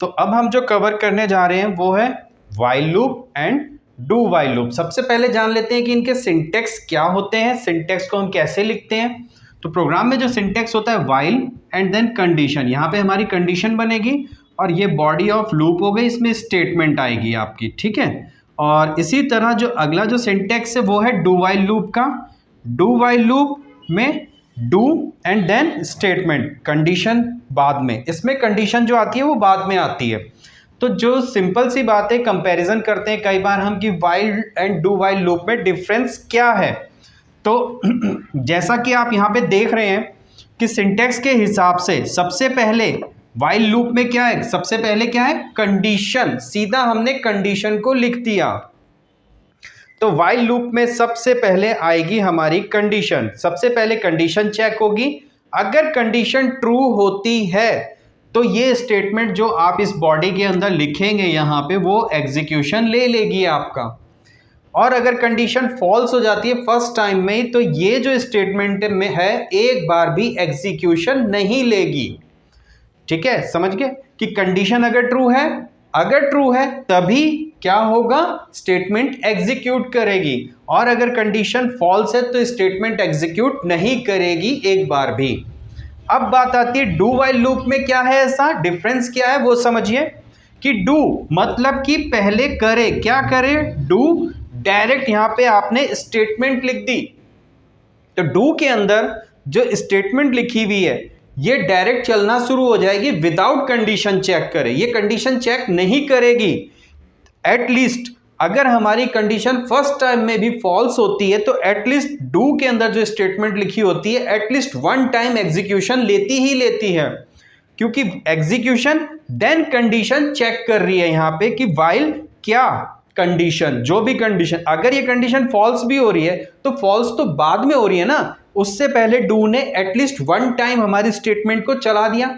तो अब हम जो कवर करने जा रहे हैं वो है while loop and do while loop. सबसे पहले जान लेते हैं कि इनके सिंटेक्स क्या होते हैं, सिंटेक्स को हम कैसे लिखते हैं। तो प्रोग्राम में जो सिंटेक्स होता है व्हाइल एंड देन कंडीशन, यहाँ पे हमारी कंडीशन बनेगी और ये बॉडी ऑफ लूप हो गई, इसमें स्टेटमेंट आएगी आपकी, ठीक है। और इसी तरह जो अगला जो सिंटेक्स है वो है डू व्हाइल लूप का। डू व्हाइल लूप में do and then statement, condition बाद में, इसमें कंडीशन जो आती है वो बाद में आती है। तो जो सिंपल सी बात है, कंपैरिजन करते हैं कई बार हम कि while and do while loop में डिफरेंस क्या है। तो जैसा कि आप यहाँ पे देख रहे हैं कि सिंटेक्स के हिसाब से सबसे पहले व्हाइल लूप में क्या है, सबसे पहले क्या है, कंडीशन, सीधा हमने कंडीशन को लिख दिया। तो व्हाइल लूप में सबसे पहले आएगी हमारी कंडीशन, सबसे पहले कंडीशन चेक होगी। अगर कंडीशन ट्रू होती है तो ये स्टेटमेंट जो आप इस बॉडी के अंदर लिखेंगे यहाँ पे वो एग्जीक्यूशन ले लेगी आपका। और अगर कंडीशन फॉल्स हो जाती है फर्स्ट टाइम में ही, तो ये जो स्टेटमेंट में है एक बार भी एग्जीक्यूशन नहीं लेगी। ठीक है, समझ गए कि कंडीशन अगर ट्रू है तभी क्या होगा, स्टेटमेंट एग्जीक्यूट करेगी, और अगर कंडीशन फॉल्स है तो स्टेटमेंट एग्जीक्यूट नहीं करेगी एक बार भी। अब बात आती है डू व्हाइल लूप में क्या है, ऐसा डिफरेंस क्या है वो समझिए। कि डू मतलब कि पहले करे, क्या करे, डू डायरेक्ट यहां पे आपने स्टेटमेंट लिख दी। तो डू के अंदर जो स्टेटमेंट लिखी हुई है ये डायरेक्ट चलना शुरू हो जाएगी विदाउट कंडीशन चेक करे, ये कंडीशन चेक नहीं करेगी। एटलीस्ट अगर हमारी कंडीशन फर्स्ट टाइम में भी फॉल्स होती है तो एटलीस्ट डू के अंदर जो स्टेटमेंट लिखी होती है एटलीस्ट वन टाइम एग्जीक्यूशन लेती ही लेती है, क्योंकि एग्जीक्यूशन देन कंडीशन चेक कर रही है यहां पे कि व्हाइल क्या कंडीशन, जो भी कंडीशन, अगर ये कंडीशन फॉल्स भी हो रही है तो फॉल्स तो बाद में हो रही है ना, उससे पहले डू ने एटलीस्ट वन टाइम हमारी स्टेटमेंट को चला दिया।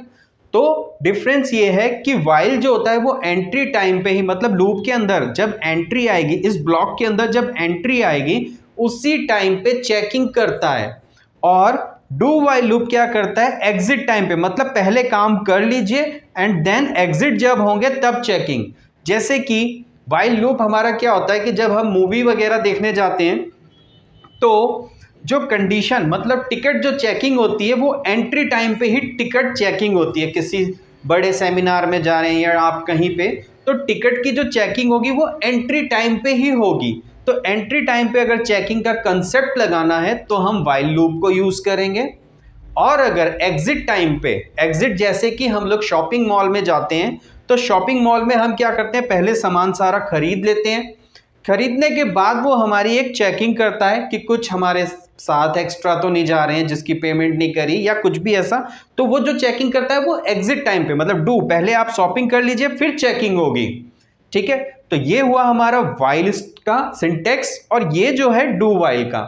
तो डिफरेंस ये है कि व्हाइल जो होता है वो एंट्री टाइम पे ही, मतलब लूप के अंदर जब एंट्री आएगी, इस ब्लॉक के अंदर जब एंट्री आएगी उसी टाइम पे चेकिंग करता है। और डू व्हाइल लूप क्या करता है, एग्जिट टाइम पे, मतलब पहले काम कर लीजिए एंड देन एग्जिट जब होंगे तब चेकिंग। जैसे कि व्हाइल लूप हमारा क्या होता है कि जब हम मूवी वगैरह देखने जाते हैं तो जो कंडीशन, मतलब टिकट जो चेकिंग होती है वो एंट्री टाइम पे ही टिकट चेकिंग होती है। किसी बड़े सेमिनार में जा रहे हैं या आप कहीं पे, तो टिकट की जो चेकिंग होगी वो एंट्री टाइम पे ही होगी। तो एंट्री टाइम पे अगर चेकिंग का कंसेप्ट लगाना है तो हम व्हाइल लूप को यूज करेंगे। और अगर एग्जिट टाइम पे, एग्जिट जैसे कि हम लोग शॉपिंग मॉल में जाते हैं तो शॉपिंग मॉल में हम क्या करते हैं, पहले सामान सारा खरीद लेते हैं, खरीदने के बाद वो हमारी एक चेकिंग करता है कि कुछ हमारे साथ एक्स्ट्रा तो नहीं जा रहे हैं जिसकी पेमेंट नहीं करी या कुछ भी ऐसा। तो वो जो चेकिंग करता है वो एग्जिट टाइम पे, मतलब डू, पहले आप शॉपिंग कर लीजिए फिर चेकिंग होगी। ठीक है, तो ये हुआ हमारा व्हाइल का सिंटेक्स। और ये जो है डू व्हाइल का,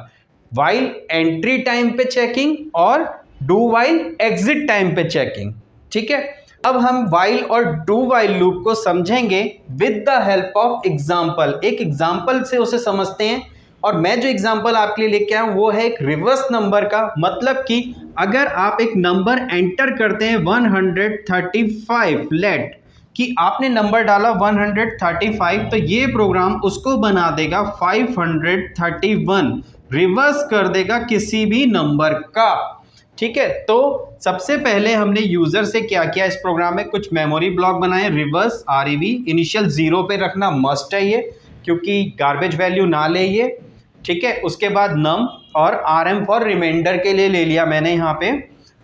व्हाइल एंट्री टाइम पे चेकिंग और डू व्हाइल एग्जिट टाइम पे चेकिंग। ठीक है, अब हम व्हाइल और डू व्हाइल लूप को समझेंगे with the help of example. एक एग्जाम्पल से उसे समझते हैं। और मैं जो एग्जाम्पल आपके लिए लेके आया हूं वो है एक रिवर्स नंबर का। मतलब कि अगर आप एक नंबर एंटर करते हैं 135, लेट कि आपने नंबर डाला 135, तो ये प्रोग्राम उसको बना देगा 531, रिवर्स कर देगा किसी भी नंबर का। ठीक है, तो सबसे पहले हमने यूजर से क्या किया, इस प्रोग्राम में कुछ मेमोरी ब्लॉक बनाए, रिवर्स REV, इनिशियल 0 पे रखना मस्ट है ये, क्योंकि गार्बेज वैल्यू ना ले ये। ठीक है, उसके बाद नम और RM फॉर रिमाइंडर के लिए ले लिया मैंने यहाँ पे।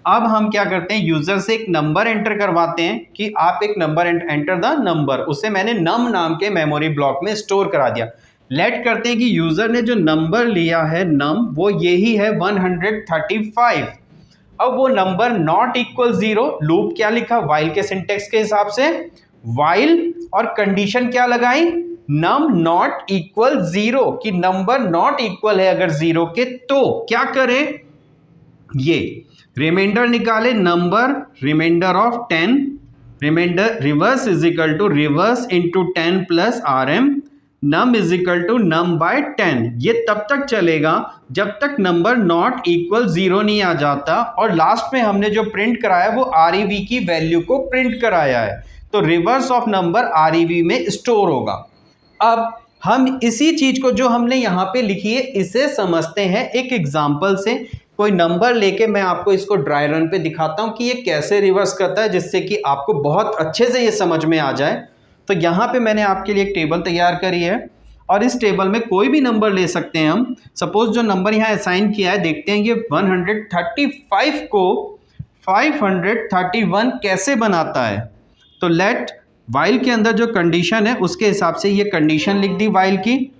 अब हम क्या करते हैं, यूजर से एक नंबर एंटर करवाते हैं कि आप एक नंबर एंटर द नंबर, उसे मैंने नम नाम के मेमोरी ब्लॉक में स्टोर करा दिया। लेट करते हैं कि यूजर ने जो नंबर लिया है नम, वो यही है 135। अब वो नंबर नॉट इक्वल 0, लूप क्या लिखा व्हाइल के सिंटेक्स के हिसाब से, व्हाइल और कंडीशन क्या लगाई, नम नॉट इक्वल 0, कि नंबर नॉट इक्वल है अगर 0 के तो क्या करें, ये रिमाइंडर निकाले, number remainder of 10, remainder reverse is equal to reverse into 10 plus RM, num is equal to num by 10। ये तब तक चलेगा जब तक नंबर नॉट इक्वल 0 नहीं आ जाता। और लास्ट में हमने जो प्रिंट कराया वो REV की वैल्यू को प्रिंट कराया है। तो रिवर्स ऑफ नंबर आरईवी में स्टोर होगा। अब हम इसी चीज को जो हमने यहाँ पे लिखी है इसे समझते हैं एक एग्जाम्पल से। कोई नंबर लेके मैं आपको इसको ड्राई रन पे दिखाता हूँ कि ये कैसे रिवर्स करता है, जिससे कि आपको बहुत अच्छे से ये समझ में आ जाए। तो यहाँ पे मैंने आपके लिए एक टेबल तैयार करी है और इस टेबल में कोई भी नंबर ले सकते हैं हम। सपोज जो नंबर यहाँ असाइन किया है, देखते हैं ये 135 को 531 कैसे बनाता है। तो लेट वाइल के अंदर जो कंडीशन है उसके हिसाब से ये कंडीशन लिख दी वाइल की,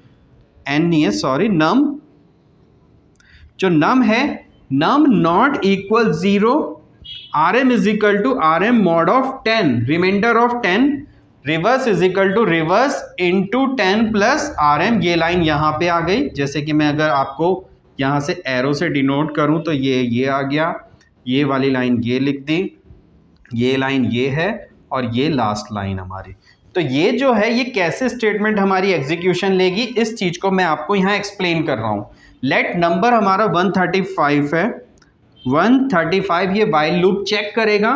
एन नहीं है सॉरी, नम, जो नम है num not equal 0, R M is equal to R M mod of 10, reminder of 10, reverse is equal to reverse into 10 plus R M. ये लाइन यहाँ पे आ गई, जैसे कि मैं अगर आपको यहाँ से एरो से डिनोट करूँ तो ये आ गया, ये वाली लाइन ये लिख दी, ये लाइन ये है और ये लास्ट लाइन हमारी। तो ये जो है ये कैसे स्टेटमेंट हमारी एग्जीक्यूशन लेगी, इस चीज को मैं आपको यहाँ एक्सप्लेन कर रहा हूँ। लेट नंबर हमारा 135 है, 135 ये वाइल लूप चेक करेगा,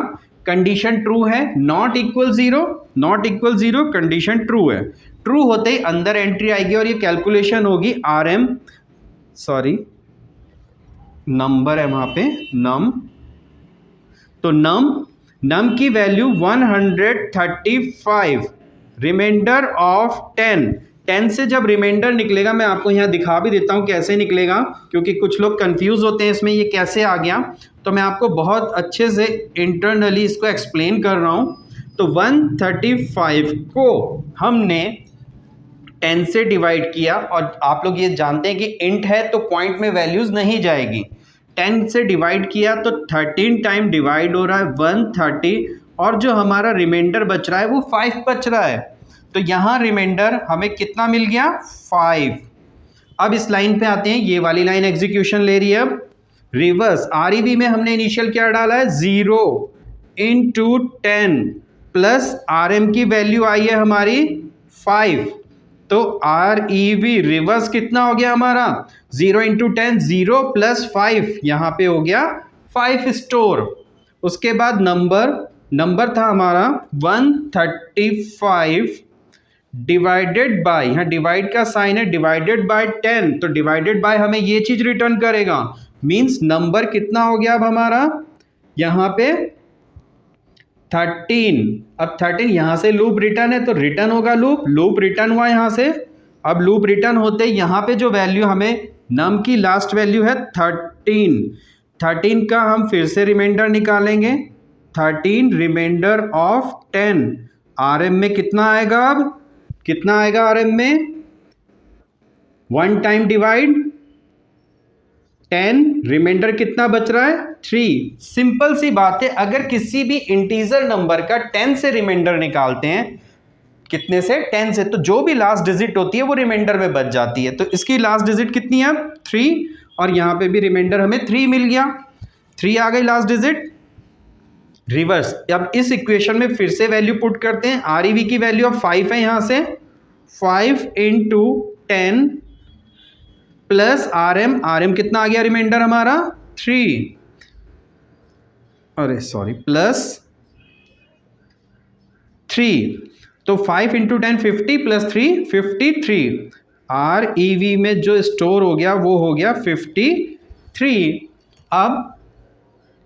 कंडीशन ट्रू है, not equal 0, not equal 0, condition true है। ट्रू होते ही अंदर एंट्री आएगी और ये कैलकुलेशन होगी आर एम, सॉरी नंबर है वहां पे नम, तो नम की वैल्यू 135, रिमाइंडर ऑफ 10 से जब रिमाइंडर निकलेगा, मैं आपको यहाँ दिखा भी देता हूँ कैसे निकलेगा, क्योंकि कुछ लोग कंफ्यूज होते हैं इसमें ये कैसे आ गया। तो मैं आपको बहुत अच्छे से इंटरनली इसको एक्सप्लेन कर रहा हूँ। तो 135 को हमने 10 से डिवाइड किया और आप लोग ये जानते हैं कि इंट है तो पॉइंट में वैल्यूज नहीं जाएगी। 10 से डिवाइड किया तो 13 टाइम डिवाइड हो रहा है 130, और जो हमारा रिमाइंडर बच रहा है वो 5 बच रहा है। तो यहाँ रिमाइंडर हमें कितना मिल गया, 5। अब इस लाइन पे आते हैं, ये वाली लाइन एग्जीक्यूशन ले रही है। अब रिवर्स आरईवी में हमने इनिशियल क्या डाला है, 0 इंटू 10 प्लस आर एम की वैल्यू आई है हमारी 5। तो आर ई वी रिवर्स कितना हो गया हमारा, 0 इंटू 10, 0 प्लस 5, यहाँ पे हो गया 5 स्टोर। उसके बाद नंबर था हमारा 135 डिवाइडेड बाय, यहाँ डिवाइड का साइन है, डिवाइडेड बाय 10, तो डिवाइडेड बाय हमें ये चीज रिटर्न करेगा, मींस नंबर कितना हो गया अब हमारा यहाँ पे 13। अब 13 यहाँ से लूप रिटर्न है तो रिटर्न होगा, लूप रिटर्न हुआ यहाँ से। अब लूप रिटर्न होते यहाँ पे जो वैल्यू हमें नम की लास्ट वैल्यू है 13 का हम फिर से रिमाइंडर निकालेंगे, 13 रिमाइंडर ऑफ 10, आर एम में कितना आएगा, अब कितना आएगा आर एम में, 1 टाइम डिवाइड 10, रिमाइंडर कितना बच रहा है 3। सिंपल सी बात है, अगर किसी भी इंटीजर नंबर का 10 से रिमाइंडर निकालते हैं, कितने से, 10 से, तो जो भी लास्ट डिजिट होती है वो रिमाइंडर में बच जाती है। तो इसकी लास्ट डिजिट कितनी है, 3, और यहाँ पे भी रिमाइंडर हमें 3 मिल गया, 3 आ गई लास्ट डिजिट। रिवर्स, अब इस इक्वेशन में फिर से वैल्यू पुट करते हैं, आर ई वी की वैल्यू अब 5 है, यहाँ से 5 इंटू 10 प्लस आर एम कितना आ गया रिमाइंडर हमारा 3, अरे सॉरी प्लस 3, तो 5 into 10 50 plus 3 53, R E V में जो स्टोर हो गया वो हो गया 53। अब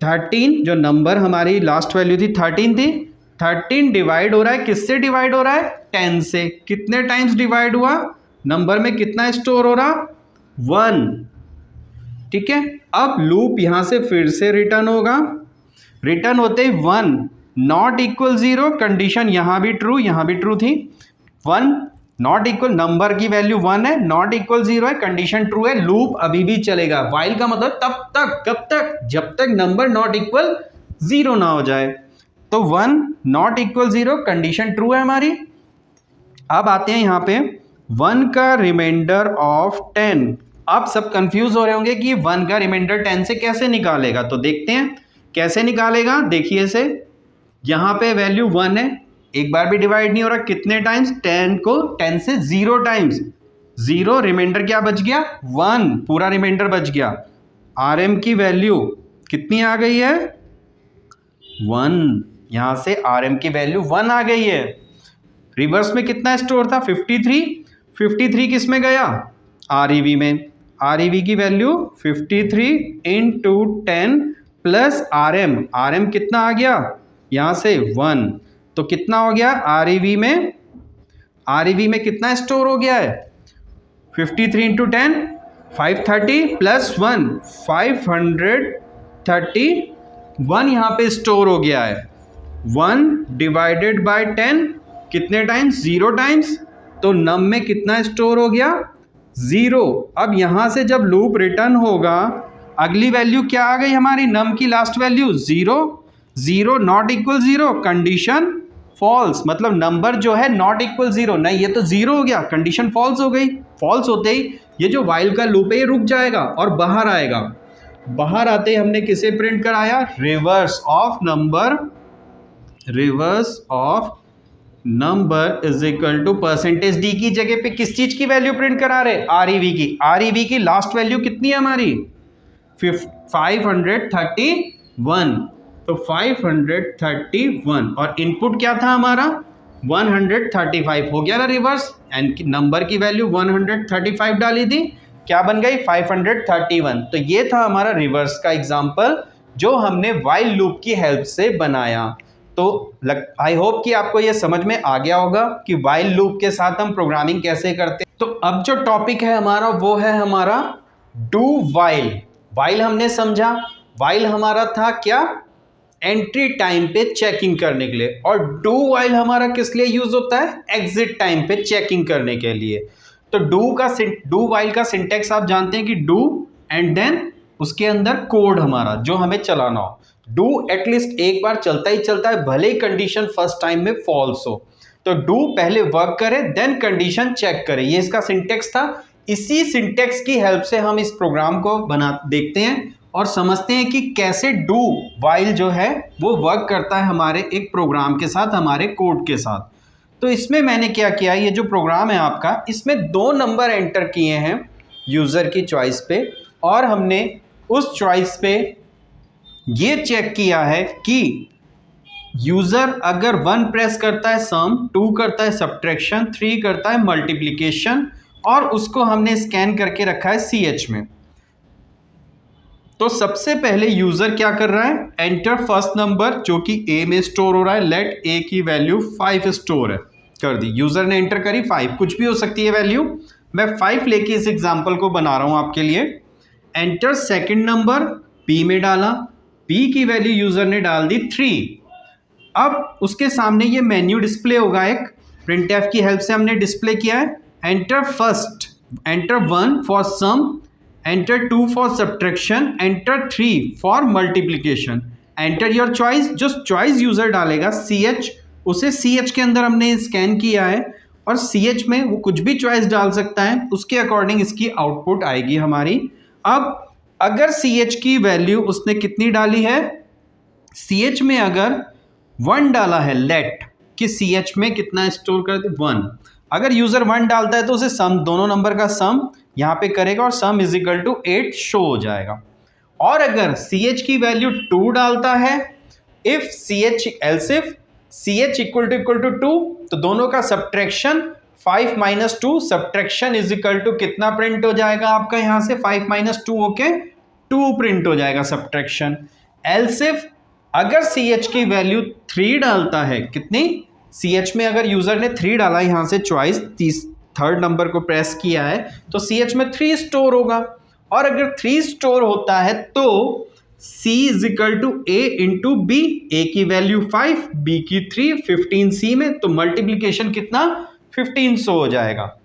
13 जो नंबर हमारी लास्ट वैल्यू थी 13 थी, 13 डिवाइड हो रहा है, किससे डिवाइड हो रहा है, 10 से। कितने टाइम्स डिवाइड हुआ, नंबर में कितना स्टोर हो रहा, 1, ठीक है। अब लूप यहां से फिर से रिटर्न होगा, रिटर्न होते ही 1 नॉट इक्वल 0, कंडीशन यहां भी ट्रू थी, 1 नॉट इक्वल, नंबर की वैल्यू 1 है, नॉट इक्वल 0 है, कंडीशन ट्रू है, लूप अभी भी चलेगा। वाइल का मतलब तब तक, कब तक, जब तक नंबर नॉट इक्वल 0 ना हो जाए। तो 1 नॉट इक्वल 0, कंडीशन ट्रू है हमारी। अब आते हैं यहाँ पे 1 का रिमाइंडर ऑफ 10। आप सब कंफ्यूज हो रहे होंगे कि 1 का रिमाइंडर 10 से कैसे निकालेगा, तो देखते हैं कैसे निकालेगा। देखिए इसे, यहाँ पे वैल्यू 1 है, एक बार भी डिवाइड नहीं हो रहा, कितने टाइम्स, 10 को 10 से 0 टाइम्स, 0 रिमाइंडर क्या बच गया, 1 पूरा रिमाइंडर बच गया। आर एम की वैल्यू कितनी आ गई है, 1, यहाँ से RM की वैल्यू 1 आ गई है। रिवर्स में कितना स्टोर था 53 किस में गया REV में। REV की वैल्यू 53 इंटू 10 प्लस RM कितना आ गया यहाँ से 1, तो कितना हो गया REV में कितना स्टोर हो गया है 53 इंटू 10 530 प्लस 1 531 यहाँ पे स्टोर हो गया है। 1 डिवाइडेड बाय 10 कितने टाइम्स 0 टाइम्स, तो नम में कितना स्टोर हो गया 0। अब यहाँ से जब लूप रिटर्न होगा अगली वैल्यू क्या आ गई हमारी नम की last value 0 not equal 0 condition false, मतलब नंबर जो है नॉट इक्वल 0 नहीं, ये तो 0 हो गया कंडीशन फॉल्स हो गई। फॉल्स होते ही ये जो वाइल का लूप है ये रुक जाएगा और बाहर आएगा। बाहर आते ही हमने किसे प्रिंट कराया reverse of number is equal to percentage d की जगह पे किस चीज की वैल्यू प्रिंट करा रहे REV की लास्ट वैल्यू कितनी है हमारी 531, तो 531 और इनपुट क्या था हमारा 135 हो गया ना रिवर्स, एंड नंबर की वैल्यू 135 डाली थी क्या बन गई 531। तो ये था हमारा रिवर्स का एग्जांपल जो हमने व्हाइल लूप की हेल्प से बनाया। तो आई होप कि आपको ये समझ में आ गया होगा कि व्हाइल लूप के साथ हम प्रोग्रामिंग कैसे करते हैं। तो अब जो टॉपिक है हमारा वो है हमारा डू व्हाइल। व्हाइल हमने समझा, व्हाइल हमारा था क्या एंट्री टाइम पे चेकिंग करने के लिए, और डू व्हाइल हमारा किस लिए यूज होता है एग्जिट टाइम पे चेकिंग करने के लिए। तो डू व्हाइल का सिंटेक्स आप जानते हैं कि डू एंड देन उसके अंदर कोड हमारा जो हमें चलाना हो। डू एटलीस्ट एक बार चलता ही चलता है भले ही कंडीशन फर्स्ट टाइम में फॉल्स हो, तो डू पहले वर्क करे देन कंडीशन चेक करे, ये इसका सिंटेक्स था। इसी सिंटेक्स की हेल्प से हम इस प्रोग्राम को देखते हैं और समझते हैं कि कैसे डू व्हाइल जो है वो वर्क करता है हमारे एक प्रोग्राम के साथ, हमारे कोड के साथ। तो इसमें मैंने क्या किया, ये जो प्रोग्राम है आपका इसमें 2 नंबर एंटर किए हैं यूज़र की चॉइस पे, और हमने उस चॉइस पे ये चेक किया है कि यूज़र अगर 1 प्रेस करता है सम, 2 करता है सब्ट्रैक्शन, 3 करता है मल्टीप्लिकेशन, और उसको हमने स्कैन करके रखा है CH में। तो सबसे पहले यूजर क्या कर रहा है एंटर फर्स्ट नंबर जो कि A में स्टोर हो रहा है, लेट A की वैल्यू 5 स्टोर है कर दी, यूजर ने एंटर करी 5, कुछ भी हो सकती है वैल्यू, मैं 5 लेके इस एग्जांपल को बना रहा हूं आपके लिए। एंटर सेकंड नंबर B में डाला, B की वैल्यू यूजर ने डाल दी 3। अब उसके सामने ये मेन्यू डिस्प्ले होगा, एक printf की हेल्प से हमने डिस्प्ले किया है। Enter first, enter 1 for sum, enter 2 for subtraction, enter 3 for multiplication, enter your choice. जो चॉइस यूजर डालेगा CH, उसे CH के अंदर हमने स्कैन किया है, और CH में वो कुछ भी चॉइस डाल सकता है, उसके अकॉर्डिंग इसकी आउटपुट आएगी हमारी। अब अगर CH की वैल्यू उसने कितनी डाली है, CH में अगर 1 डाला है, लेट कि CH में कितना स्टोर कर दे 1, अगर यूजर 1 डालता है तो उसे सम, दोनों नंबर का सम यहाँ पे करेगा और sum is equal to 8 show हो जाएगा। और अगर CH की वैल्यू 2 डालता है, if CH else if CH equal to 2, तो दोनों का subtraction 5 minus 2, subtraction is equal to कितना प्रिंट हो जाएगा आपका यहाँ से 5 माइनस 2 होके 2 प्रिंट हो जाएगा सब्ट्रैक्शन। एल्स इफ अगर CH की वैल्यू 3 डालता है, कितनी CH में अगर यूजर ने 3 डाला, यहाँ से चॉइस थर्ड नंबर को प्रेस किया है, तो CH में 3 स्टोर होगा, और अगर 3 स्टोर होता है तो C is equal to A into B, A की वैल्यू 5, B की 3, 15 C में, तो मल्टीप्लीकेशन कितना 1500 हो जाएगा।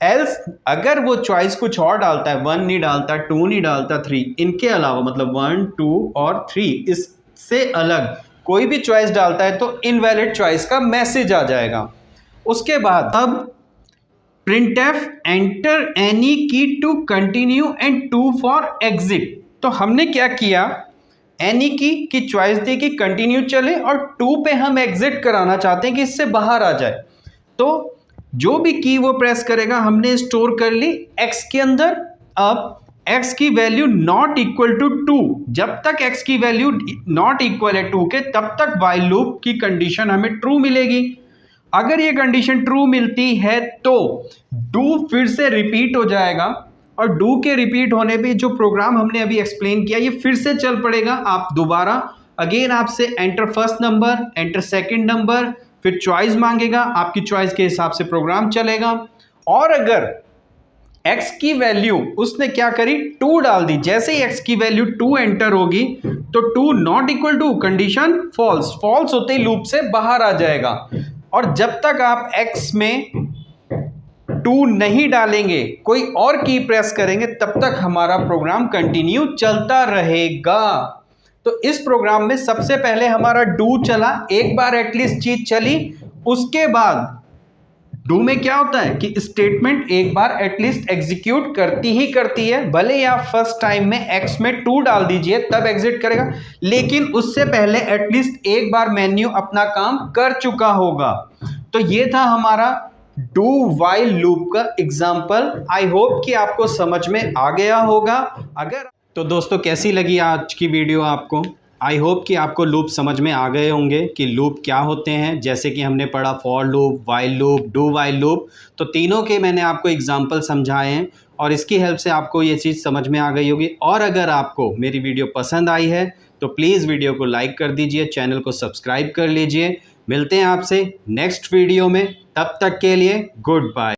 एल्स अगर वो चॉइस कुछ और डालता है, 1 नहीं डालता, 2 नहीं डालता, 3, इनके अलावा मतलब 1, 2 और 3 इससे अलग कोई भी चॉइस डालता है तो इनवैलिड चॉइस का मैसेज आ जाएगा। उसके बाद अब printf enter any key to continue and 2 for exit। तो हमने क्या किया, any की चॉइस दी कि कंटिन्यू चले, और 2 पे हम एग्जिट कराना चाहते हैं कि इससे बाहर आ जाए। तो जो भी की वो प्रेस करेगा, हमने स्टोर कर ली x के अंदर। अब x की वैल्यू नॉट इक्वल टू 2, जब तक x की वैल्यू नॉट इक्वल है 2 के, तब तक while लूप की कंडीशन हमें ट्रू मिलेगी। अगर ये कंडीशन ट्रू मिलती है तो डू फिर से रिपीट हो जाएगा, और डू के रिपीट होने पे जो प्रोग्राम हमने अभी एक्सप्लेन किया ये फिर से चल पड़ेगा। आप दोबारा अगेन आपसे enter first number, enter second number, फिर चॉइस मांगेगा, आपकी चॉइस के हिसाब से प्रोग्राम चलेगा। और अगर x की वैल्यू उसने क्या करी, 2 डाल दी, जैसे ही x की वैल्यू 2 एंटर होगी तो 2 not equal to condition false, false होते ही लूप से बाहर आ जाएगा। और जब तक आप x में 2 नहीं डालेंगे, कोई और की प्रेस करेंगे, तब तक हमारा प्रोग्राम कंटिन्यू चलता रहेगा। तो इस प्रोग्राम में सबसे पहले हमारा डू चला, एक बार एटलीस्ट चीज चली, उसके बाद डू में क्या होता है कि स्टेटमेंट एक बार एटलीस्ट एग्जीक्यूट करती ही करती है, भले ही आप फर्स्ट टाइम में x में 2 डाल दीजिए तब एग्जिट करेगा, लेकिन उससे पहले एटलीस्ट एक बार मेन्यू अपना काम कर चुका होगा। तो ये था हमारा डू वाइल लूप का एग्जाम्पल। आई होप कि आपको समझ में आ गया होगा। अगर तो दोस्तों कैसी लगी आज की वीडियो आपको? आई होप कि आपको लूप समझ में आ गए होंगे कि लूप क्या होते हैं। जैसे कि हमने पढ़ा for loop, while loop, do while loop, तो तीनों के मैंने आपको एग्जाम्पल समझाए हैं और इसकी हेल्प से आपको ये चीज़ समझ में आ गई होगी। और अगर आपको मेरी वीडियो पसंद आई है तो प्लीज़ वीडियो को लाइक कर दीजिए, चैनल को सब्सक्राइब कर लीजिए। मिलते हैं आपसे नेक्स्ट वीडियो में, तब तक के लिए गुड बाय।